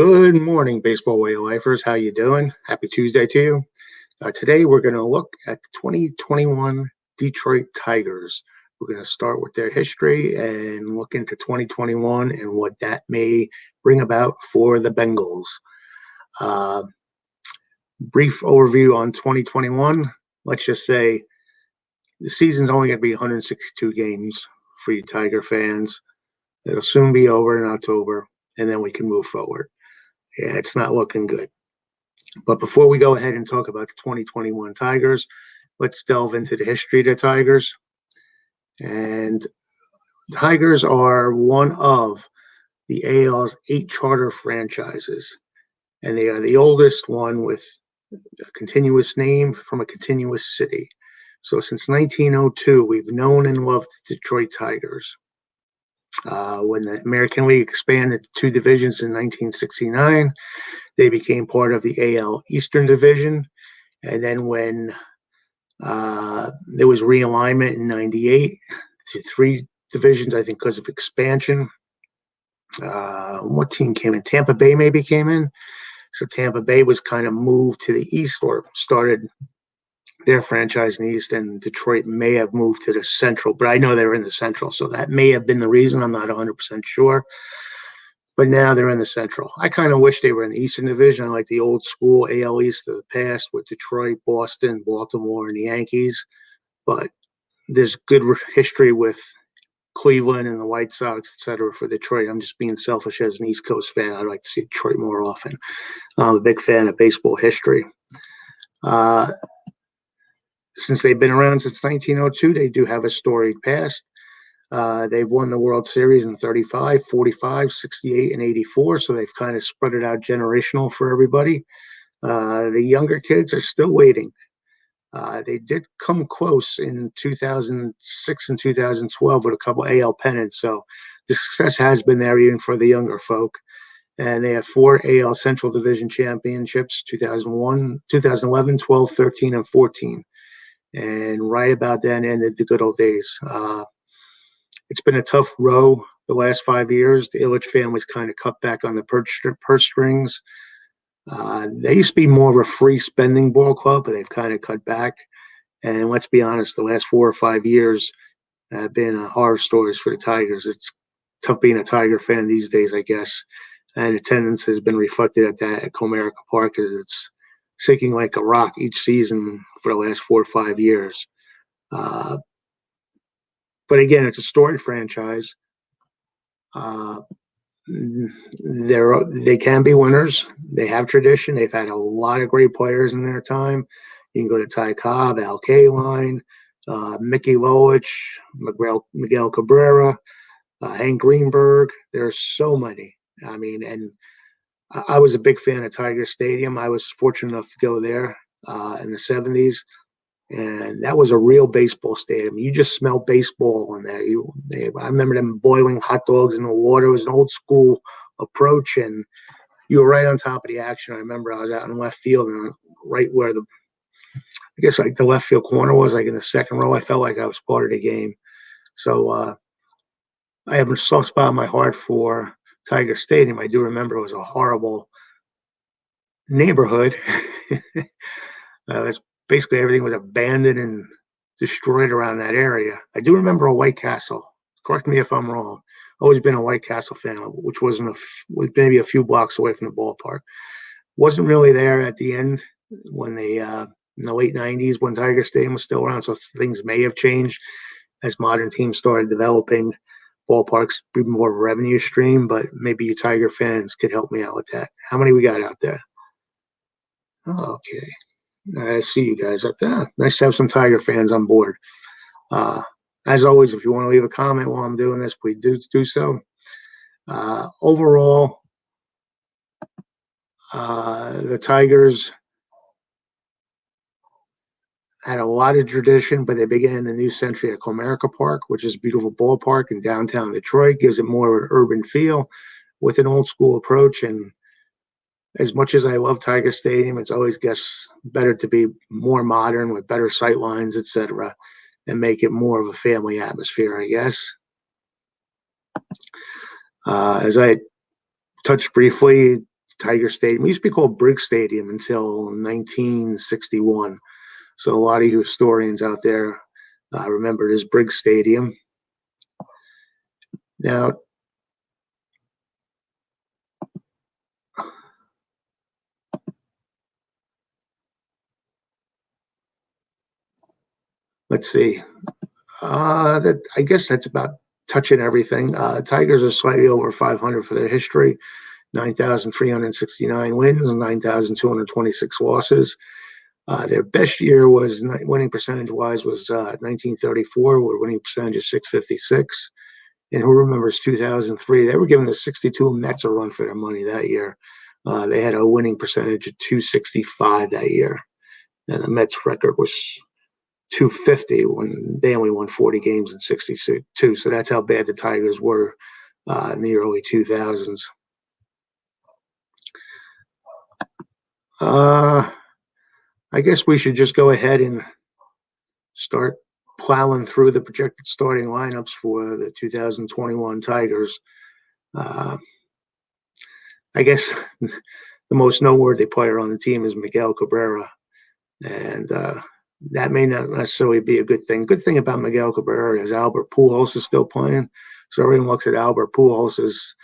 Good morning, baseball way of lifers. How you doing? Happy Tuesday to you. Today we're going to look at the 2021 Detroit Tigers. We're going to start with their history and look into 2021 and what that may bring about for the Bengals. Brief overview on 2021. Let's just say the season's only going to be 162 games for you Tiger fans. It'll soon be over in October, and then we can move forward. Yeah, it's not looking good. But before we go ahead and talk about the 2021 Tigers, let's delve into the history of the Tigers. And the Tigers are one of the AL's 8 charter franchises. And they are the oldest one with a continuous name from a continuous city. So since 1902, we've known and loved the Detroit Tigers. When the American League expanded to 2 divisions in 1969, they became part of the AL Eastern Division. And then when there was realignment in 98 to 3 divisions, I think because of expansion. What team came in? Tampa Bay maybe came in. So Tampa Bay was kind of moved to the east or started their franchise in the east, and Detroit may have moved to the central, but I know they were in the central, so that may have been the reason. I'm not 100% sure. But now they're in the central. I kind of wish they were in the Eastern Division. I like the old school AL East of the past with Detroit, Boston, Baltimore, and the Yankees. But there's good history with Cleveland and the White Sox, et cetera, for Detroit. I'm just being selfish as an East Coast fan. I'd like to see Detroit more often. I'm a big fan of baseball history. Since they've been around since 1902, they do have a storied past. They've won the World Series in 35, 45, 68, and 84, so they've kind of spread it out generational for everybody. The younger kids are still waiting. They did come close in 2006 and 2012 with a couple AL pennants, so the success has been there even for the younger folk. And they have 4 AL Central Division championships, 2001, 2011, 12, 13, and 14. And right about then ended the good old days. It's been a tough row the last 5 years. The Ilitch family's kind of cut back on the purse strings. They used to be more of a free spending ball club, but they've kind of cut back. And let's be honest, the last 4 or 5 years have been horror stories for the Tigers. It's tough being a Tiger fan these days, I guess. And attendance has been reflected at that at Comerica Park as it's sinking like a rock each season for the last 4 or 5 years. But again, it's a storied franchise. They can be winners. They have tradition. They've had a lot of great players in their time. You can go to Ty Cobb, Al Kaline, Mickey Lolich, Miguel Cabrera, Hank Greenberg. There's so many. I mean, and I was a big fan of Tiger Stadium. I was fortunate enough to go there in the 70s. And that was a real baseball stadium. You just smell baseball in there. I remember them boiling hot dogs in the water. It was an old school approach, and you were right on top of the action. I remember I was out in left field, and right where the left field corner was, like in the second row, I felt like I was part of the game. So I have a soft spot in my heart for Tiger Stadium. I do remember it was a horrible neighborhood. It's basically everything was abandoned and destroyed around that area. I do remember a White Castle. Correct me if I'm wrong. Always been a White Castle fan, which was maybe a few blocks away from the ballpark. Wasn't really there at the end when they in the late 90s when Tiger Stadium was still around. So things may have changed as modern teams started developing ballparks, be more of a revenue stream. But maybe you Tiger fans could help me out with that. How many we got out there? Oh, okay. I see you guys up there. Nice to have some Tiger fans on board. As always, if you want to leave a comment while I'm doing this, please do so. Overall, the Tigers had a lot of tradition, but they began the new century at Comerica Park, which is a beautiful ballpark in downtown Detroit. Gives it more of an urban feel with an old school approach. And as much as I love Tiger Stadium, it's always better to be more modern with better sight lines, etc., and make it more of a family atmosphere, I guess. As I touched briefly, Tiger Stadium. It used to be called Briggs Stadium until 1961. So a lot of you historians out there remember it as Briggs Stadium. Now, let's see. I guess that's about touching everything. Tigers are slightly over 500 for their history. 9,369 wins, 9,226 losses. Their best year was winning percentage-wise was 1934, where winning percentage is 656. And who remembers 2003? They were giving the 62 Mets a run for their money that year. They had a winning percentage of 265 that year. And the Mets record was 250 when they only won 40 games in 62. So that's how bad the Tigers were in the early 2000s. I guess we should just go ahead and start plowing through the projected starting lineups for the 2021 Tigers. I guess the most noteworthy player on the team is Miguel Cabrera, and that may not necessarily be a good thing. Good thing about Miguel Cabrera is Albert Pujols is still playing, so everyone looks at Albert Pujols'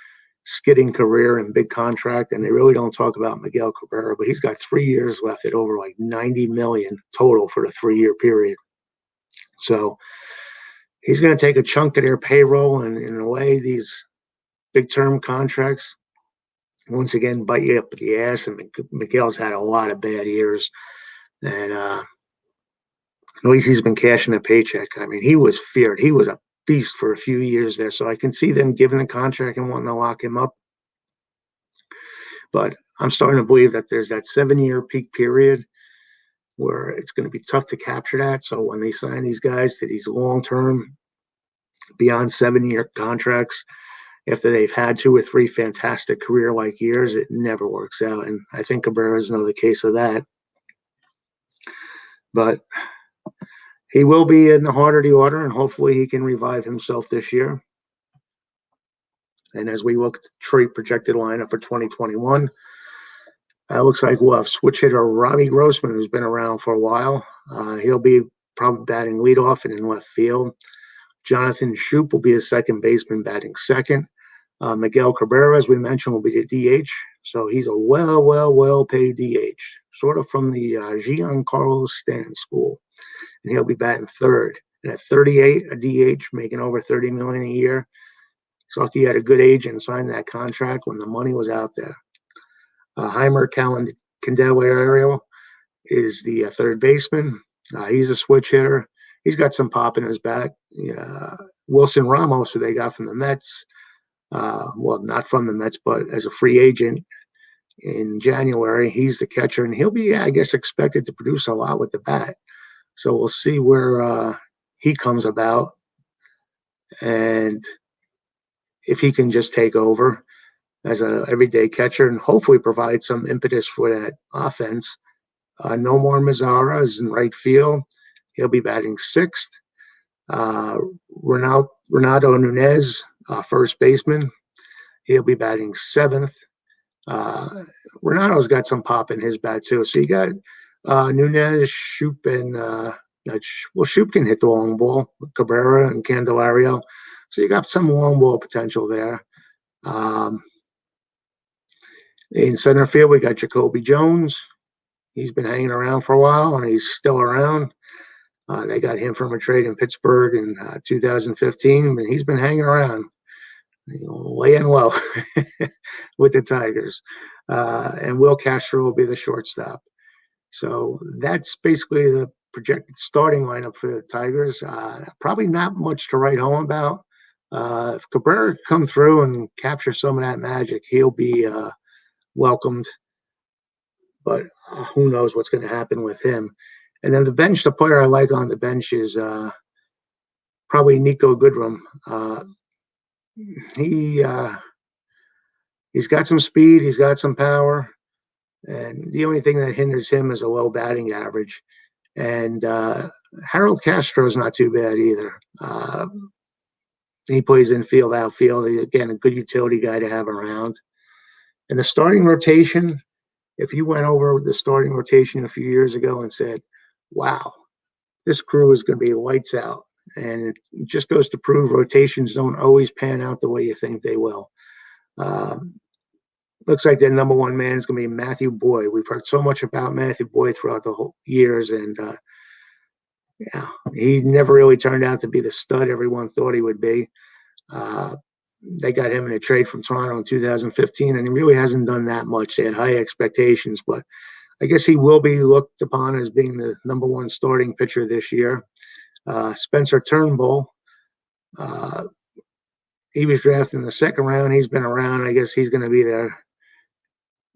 skidding career and big contract, and they really don't talk about Miguel Cabrera, but he's got 3 years left at over like $90 million total for the 3-year period. So he's going to take a chunk of their payroll, and in a way, these big-term contracts once again bite you up the ass. And Miguel's had a lot of bad years, and at least he's been cashing a paycheck. I mean, he was feared. He was a beast for a few years there, so I can see them giving the contract and wanting to lock him up. But I'm starting to believe that there's that 7-year peak period where it's going to be tough to capture that. So when they sign these guys to these long-term, beyond 7-year contracts, after they've had 2 or 3 fantastic career-like years, it never works out. And I think Cabrera is another case of that. But he will be in the heart of the order, and hopefully he can revive himself this year. And as we look at the trade projected lineup for 2021, it looks like we'll have switch hitter Robbie Grossman, who's been around for a while. He'll be probably batting leadoff and in left field. Jonathan Shoup will be the second baseman, batting second. Miguel Cabrera, as we mentioned, will be the DH. So he's a well-paid DH, sort of from the Giancarlo Stanton school. And he'll be batting third. And at 38, a DH making over $30 million a year. He's lucky he had a good agent and signed that contract when the money was out there. Heimer Candelario is the third baseman. He's a switch hitter. He's got some pop in his bat. Wilson Ramos, who they got from the Mets, well, not from the Mets, but as a free agent in January, he's the catcher, and he'll be, I guess, expected to produce a lot with the bat. So we'll see where he comes about, and if he can just take over as an everyday catcher and hopefully provide some impetus for that offense. Nomar Mazara is in right field. He'll be batting sixth. Renato Nunez, first baseman. He'll be batting seventh. Renato's got some pop in his bat too. So you got Nunez, Shoup, and Shoup can hit the long ball. Cabrera and Candelario. So you got some long ball potential there. In center field, we got Jacoby Jones. He's been hanging around for a while, and he's still around. They got him from a trade in Pittsburgh in 2015, but he's been hanging around, laying low with the Tigers. And Will Castro will be the shortstop. So that's basically the projected starting lineup for the Tigers. Probably not much to write home about. If Cabrera come through and capture some of that magic, he'll be welcomed. But who knows what's going to happen with him. And then the bench, the player I like on the bench is probably Nico Goodrum. He's got some speed, he's got some power, and the only thing that hinders him is a low batting average. And Harold Castro is not too bad either. He plays infield, outfield. Again, a good utility guy to have around. And the starting rotation, if you went over the starting rotation a few years ago and said, wow, this crew is going to be lights out. And it just goes to prove rotations don't always pan out the way you think they will. Looks like their number one man is going to be Matthew Boyd. We've heard so much about Matthew Boyd throughout the whole years, and yeah, he never really turned out to be the stud everyone thought he would be. They got him in a trade from Toronto in 2015, and he really hasn't done that much. They had high expectations, but I guess he will be looked upon as being the number one starting pitcher this year. Spencer Turnbull, he was drafted in the second round. He's been around. I guess he's going to be their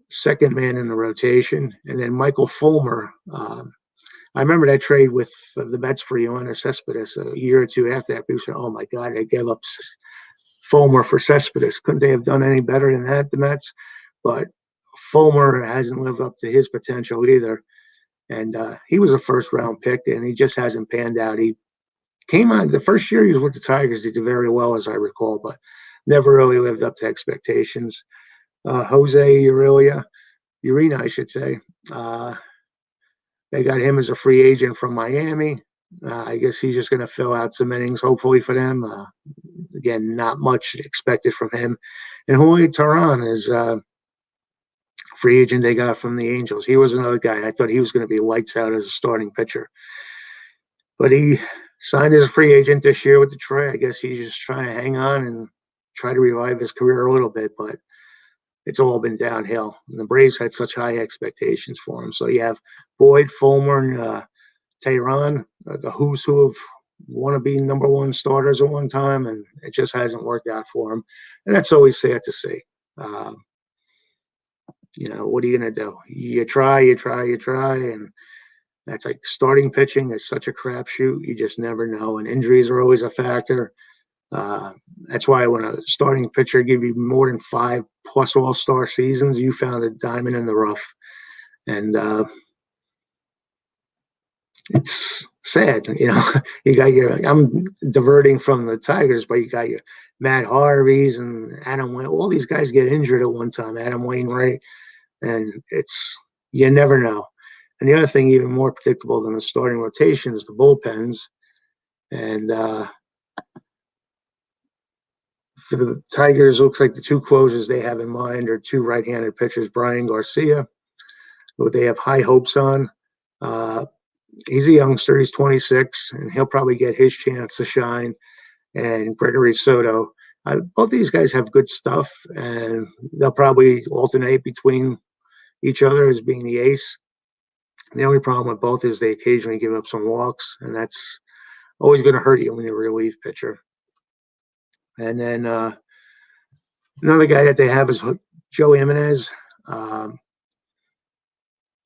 second man in the rotation. And then Michael Fulmer. I remember that trade with the Mets for Yoenis Cespedes a year or two after that. People said, oh, my God, they gave up Fulmer for Cespedes. Couldn't they have done any better than that, the Mets? But Fulmer hasn't lived up to his potential either. And he was a first-round pick, and he just hasn't panned out. He came on the first year he was with the Tigers. He did very well, as I recall, but never really lived up to expectations. Jose Urina, I should say. They got him as a free agent from Miami. I guess he's just going to fill out some innings, hopefully, for them. Again, not much expected from him. And Julio Teheran is a free agent they got from the Angels. He was another guy. I thought he was going to be lights out as a starting pitcher. But he signed as a free agent this year with Detroit. I guess he's just trying to hang on and try to revive his career a little bit. But it's all been downhill. And the Braves had such high expectations for him. So you have Boyd, Fulmer, and Teheran, the who's who of want to be number one starters at one time, and it just hasn't worked out for him. And that's always sad to see. What are you going to do? You try, and that's like starting pitching is such a crapshoot. You just never know, and injuries are always a factor. That's why when a starting pitcher give you more than 5+ all-star seasons, you found a diamond in the rough. And it's sad, you got I'm diverting from the Tigers, but you got your Matt Harveys and Adam Wainwright. All these guys get injured at one time, Adam Wainwright, and you never know. And the other thing, even more predictable than the starting rotation, is the bullpens. And for the Tigers, looks like the two closers they have in mind are two right-handed pitchers, Brian Garcia, who they have high hopes on. He's a youngster. He's 26, and he'll probably get his chance to shine. And Gregory Soto. Both these guys have good stuff, and they'll probably alternate between each other as being the ace. The only problem with both is they occasionally give up some walks, and that's always going to hurt you when you're a relief pitcher. And then another guy that they have is Joe Jimenez.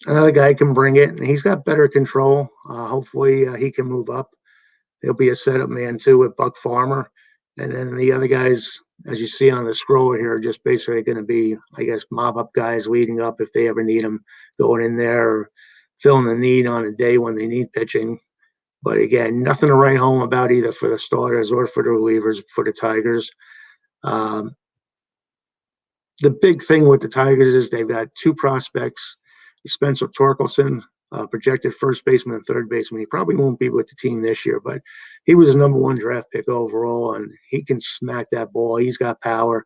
Another guy can bring it, and he's got better control. Hopefully he can move up. He'll be a setup man, too, with Buck Farmer. And then the other guys, as you see on the scroll here, are just basically going to be, I guess, mob-up guys leading up if they ever need them, going in there or filling the need on a day when they need pitching. But, again, nothing to write home about either for the starters or for the relievers for the Tigers. The big thing with the Tigers is they've got two prospects. Spencer Torkelson, projected first baseman and third baseman. He probably won't be with the team this year, but he was a number one draft pick overall, and he can smack that ball. He's got power,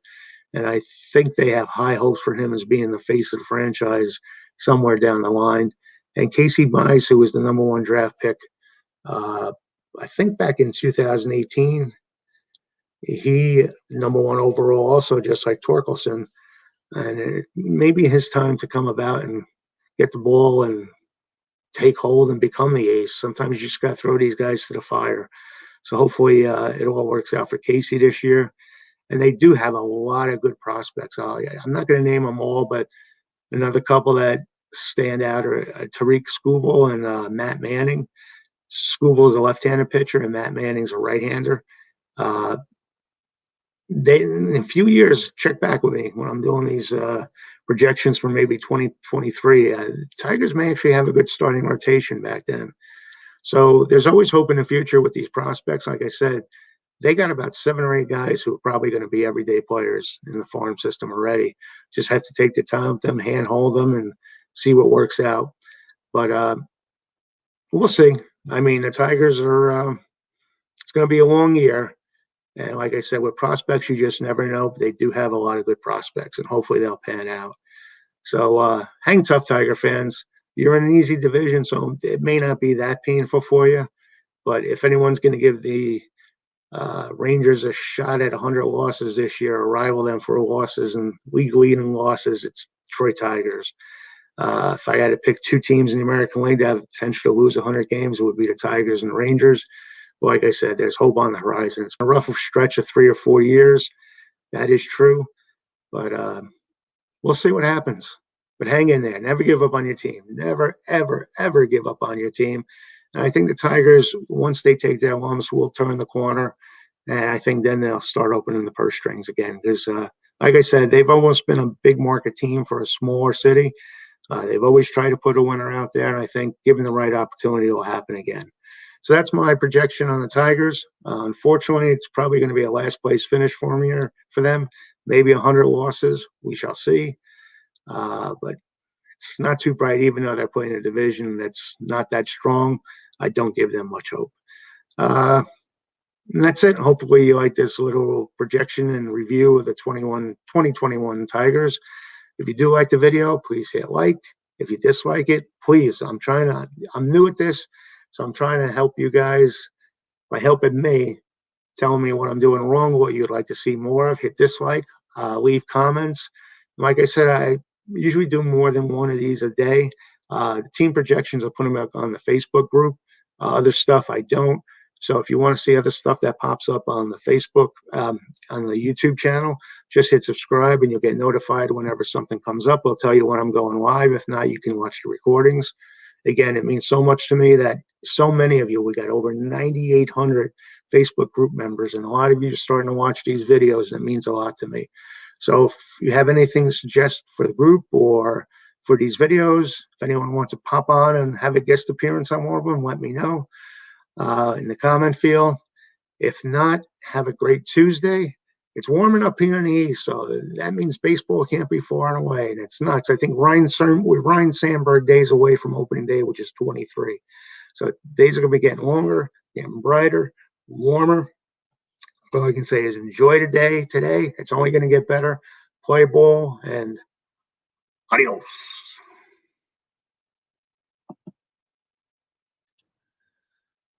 and I think they have high hopes for him as being the face of the franchise somewhere down the line. And Casey Mize, who was the number one draft pick, I think back in 2018, he number one overall also, just like Torkelson. And it may be his time to come about and get the ball and take hold and become the ace. Sometimes you just got to throw these guys to the fire. So hopefully it all works out for Casey this year. And they do have a lot of good prospects. I'm not going to name them all, but another couple that stand out are Tariq Skubal and Matt Manning. Skubal is a left-handed pitcher, and Matt Manning's a right-hander. They, in a few years, check back with me when I'm doing these projections for maybe 2023. Tigers may actually have a good starting rotation back then. So there's always hope in the future with these prospects. Like I said, they got about 7 or 8 guys who are probably going to be everyday players in the farm system already. Just have to take the time with them, handhold them, and see what works out. But we'll see. I mean, the Tigers are. It's going to be a long year, and like I said, with prospects, you just never know. But they do have a lot of good prospects, and hopefully they'll pan out. So hang tough, Tiger fans. You're in an easy division, so it may not be that painful for you. But if anyone's going to give the Rangers a shot at 100 losses this year, or rival them for losses and league-leading losses, it's Detroit Tigers. If I had to pick 2 teams in the American League that have potential to lose 100 games, it would be the Tigers and Rangers. But like I said, there's hope on the horizon. It's a rough stretch of 3 or 4 years. That is true. But we'll see what happens. But hang in there. Never give up on your team. Never, ever, ever give up on your team. And I think the Tigers, once they take their lumps, will turn the corner. And I think then they'll start opening the purse strings again. Because, like I said, they've almost been a big market team for a smaller city. They've always tried to put a winner out there. And I think given the right opportunity, it will happen again. So that's my projection on the Tigers. Unfortunately, it's probably going to be a last place finish for them. Maybe 100 losses. We shall see. But it's not too bright, even though they're playing a division that's not that strong. I don't give them much hope. And that's it. Hopefully you like this little projection and review of the 2021 Tigers. If you do like the video, please hit like. If you dislike it, please, I'm new at this, so I'm trying to help you guys by helping me, telling me what I'm doing wrong, what you'd like to see more of. Hit dislike, leave comments. Like I said, I usually do more than one of these a day. The team projections, I put them up on the Facebook group. Other stuff I don't. So if you want to see other stuff that pops up on the Facebook, on the YouTube channel, just hit subscribe and you'll get notified whenever something comes up. I'll tell you when I'm going live. If not, you can watch the recordings. Again, it means so much to me that so many of you, we got over 9,800 Facebook group members, and a lot of you are starting to watch these videos. That means a lot to me. So if you have anything to suggest for the group or for these videos, if anyone wants to pop on and have a guest appearance on one of them, let me know in the comment field. If not, have a great Tuesday. It's warming up here in the east, so that means baseball can't be far away, and it's nuts. I think we're Ryan Sandberg days away from opening day, which is 23. So days are going to be getting longer, getting brighter, warmer. All I can say is enjoy the day today. It's only going to get better. Play ball, and adios.